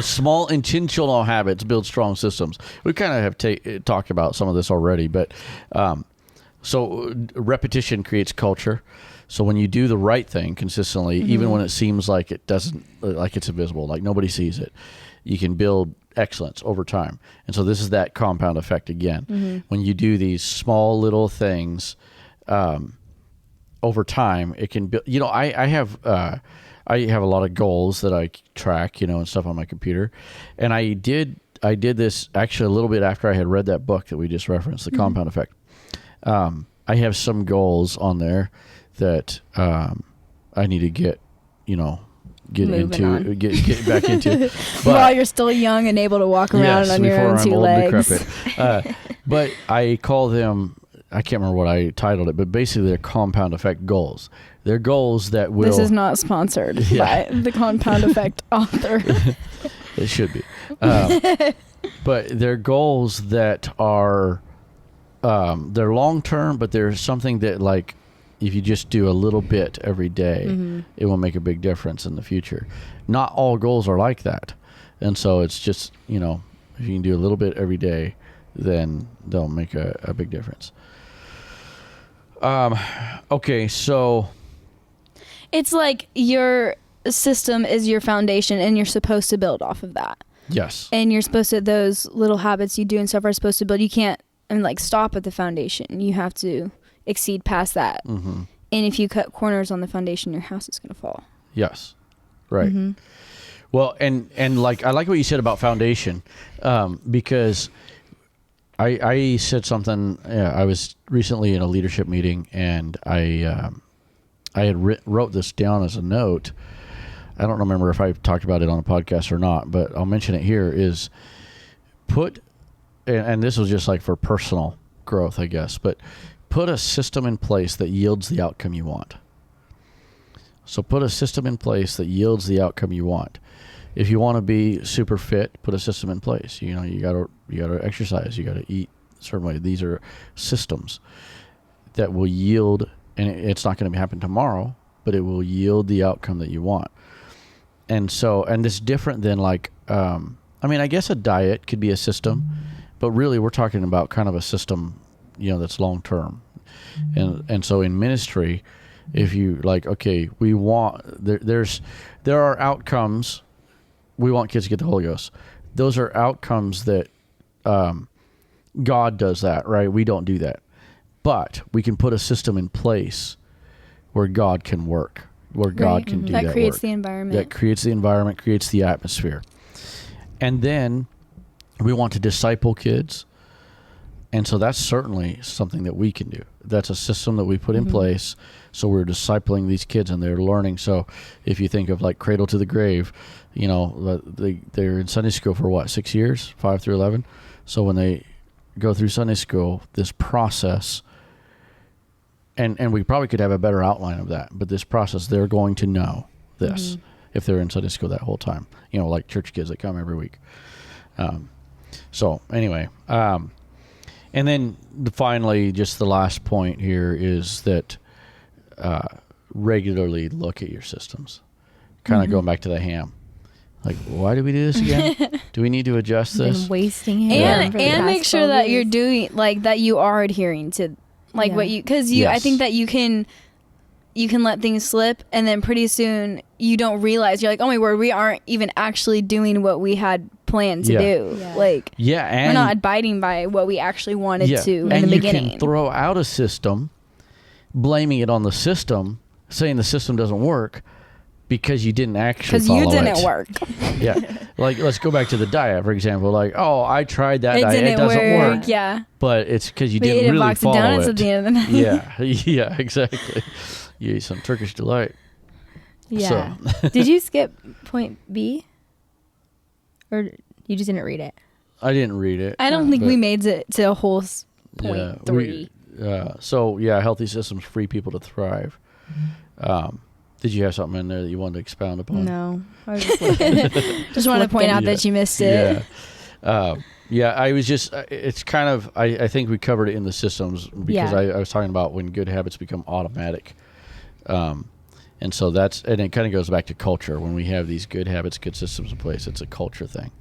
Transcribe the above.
Small intentional habits build strong systems. We kind of have talked about some of this already, but so repetition creates culture. So when you do the right thing consistently, even when it seems like it doesn't, like it's invisible, like nobody sees it, you can build excellence over time. And so this is that compound effect again. When you do these small little things over time, it can build. I have a lot of goals that I track, and stuff on my computer. And I did this actually a little bit after I had read that book that we just referenced, The Compound Effect. I have some goals on there that I need to get back into. But, while you're still young and able to walk around on your own two legs. But I call them, I can't remember what I titled it, but basically they're compound effect goals. They're goals that will... This is not sponsored by the Compound Effect author. It should be. But they're goals that are... they're long-term, but there's something that, like, if you just do a little bit every day, it will make a big difference in the future. Not all goals are like that. And so it's just, if you can do a little bit every day, then they'll make a big difference. Okay, so... It's like your system is your foundation, and you're supposed to build off of that. Yes. And you're supposed to, those little habits you do and stuff are supposed to build. You can't, stop at the foundation. You have to exceed past that. And if you cut corners on the foundation, your house is going to fall. Yes. Right. Well, and like, I like what you said about foundation, because I said something, I was recently in a leadership meeting, and I had wrote this down as a note. I don't remember if I talked about it on a podcast or not, but I'll mention it here, is and this was just like for personal growth, I guess, but put a system in place that yields the outcome you want. So put a system in place that yields the outcome you want. If you want to be super fit, put a system in place. You gotta exercise, you gotta eat a certain way. These are systems that will yield, and it's not going to happen tomorrow, but it will yield the outcome that you want. And so, and it's different than like, I guess a diet could be a system, but really we're talking about kind of a system, that's long term. And so in ministry, if you like, okay, we want, there are outcomes. We want kids to get the Holy Ghost. Those are outcomes that God does that, right? We don't do that. But we can put a system in place where God can work, where God can do that work. That creates the environment. That creates the environment, creates the atmosphere. And then we want to disciple kids. And so that's certainly something that we can do. That's a system that we put in place. So we're discipling these kids and they're learning. So if you think of like Cradle to the Grave, they're in Sunday school for 6 years, 5 through 11. So when they go through Sunday school, this process, and we probably could have a better outline of that, but this process, they're going to know this if they're in Sunday school that whole time, like church kids that come every week. So anyway, and then finally, just the last point here is that regularly look at your systems. Kind of going back to the ham. Like, why do we do this again? Do we need to adjust this? Been wasting ham and make sure that you're doing, like, that you are adhering to, like, what you, because I think that you can let things slip, and then pretty soon you don't realize, you're like, oh my word, we aren't even actually doing what we had planned to do. Yeah. Like, and we're not abiding by what we actually wanted to in the beginning. You can throw out a system, blaming it on the system, saying the system doesn't work, because you didn't actually follow it. Because you didn't work. Yeah. Like, let's go back to the diet, for example. Like, I tried that diet. It doesn't work. Yeah. But it's because you didn't really follow it. You ate a box of donuts at the end of the night. Yeah, exactly. You ate some Turkish Delight. Yeah. So. Did you skip point B? Or you just didn't read it? I didn't read it. I don't think we made it to a whole point 3. Healthy systems free people to thrive. Did you have something in there that you wanted to expound upon? No. I was just looking. Just wanted to point out that you missed it. Yeah. I was just, it's kind of, I think we covered it in the systems, because I was talking about when good habits become automatic. And so and it kind of goes back to culture. When we have these good habits, good systems in place, it's a culture thing.